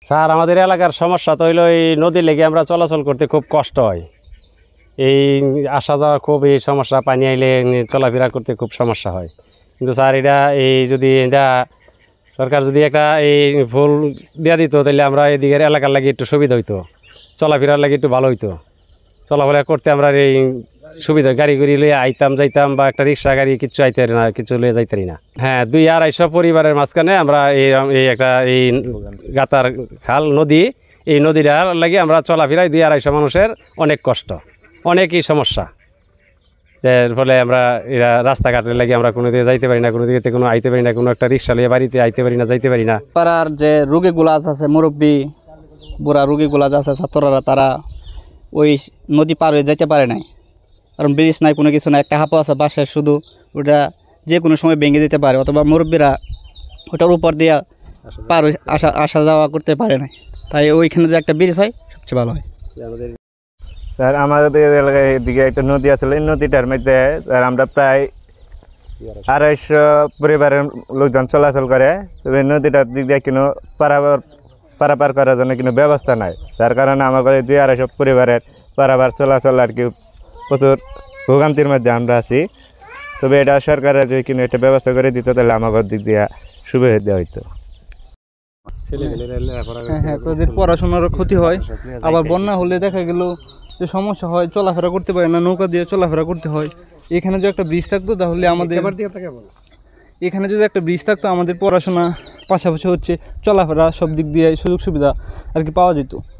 Sir আমাদের এলাকার সমস্যা তো হইলো এই নদী লেগে আমরা চলাচল করতে খুব কষ্ট হয়। এই আসা যাওয়া খুব এই সমস্যা, পানি আইলে চলাফেরা করতে খুব সমস্যা হয়। কিন্তু স্যার এটা যদি এটা সরকার যদি একটা এই ফুল দেওয়া দিত তাহলে আমরা এদিকের এলাকার লাগে একটু সুবিধা হইতো, চলাফেরার লাগে একটু ভালো হইতো। চলাফেরা করতে আমরা এই সুবিধা গাড়ি লিয়ে আইতাম যাইতাম, বা একটা রিক্সা গাড়ি কিছু আইতে না, কিছু লিয়ে যাইতে না। হ্যাঁ, 200-250 পরিবারের মাঝখানে আমরা একটা গাতার খাল নদী, এই নদীটার লাগে আমরা চলাফেরায় 200-250 মানুষের অনেক কষ্ট, অনেকই সমস্যা। এর ফলে আমরা রাস্তাঘাটের লাগে আমরা কোনো দিকে যাইতে পারি না, কোনো দিকে কোনো আইতে পারি না, কোনো একটা রিক্সা লিয়ে বাড়িতে আইতে পারি না, যাইতে পারি না। পাড়ার যে রোগীগুলো আছে মুরব্বী বুড়া রোগীগুলো আছে ছাত্ররা, তারা ওই নদী পার হয়ে যাইতে পারে নাই, কারণ ব্রিজ নাই, কোনো কিছু নাই। একটা হাঁপা আছে বাসায়, শুধু ওটা যে কোনো সময় ভেঙে দিতে পারে, অথবা মুরব্বীরা ওটার উপর দিয়ে পার হয়ে আসা যাওয়া করতে পারে না। তাই ওইখানে যে একটা ব্রিজ হয় সবচেয়ে ভালো হয়। স্যার আমাদের এলাকায় দিকে একটা নদী আছে, এই নদীটার মধ্যে স্যার আমরা প্রায় 250 পরিবারের লোকজন চলাচল করে। তবে নদীটার দিক দিয়ে কোনো পারাপার করার জন্য কোনো ব্যবস্থা নাই, যার কারণে আমাদের 200-250 পরিবারের পারাপার চলাচল আর কি প্রচুর ভোগান্তির মধ্যে আমরা আছি। তবে এটা সরকারের যদি কোনো একটা ব্যবস্থা করে দিত তাহলে আমাদের দিক দিয়ে সুবিধা দেওয়া হইতো। হ্যাঁ, তাদের পড়াশোনারও ক্ষতি হয়। আবার বন্যা হলে দেখা গেল যে সমস্যা হয়, চলাফেরা করতে পারে না, নৌকা দিয়ে চলাফেরা করতে হয়। এখানে যদি একটা ব্রিজ থাকতো তাহলে আমাদের পড়াশোনা পাশাপাশি হচ্ছে চলাফেরা সব দিক দিয়ে সুযোগ সুবিধা আর কি পাওয়া যেত।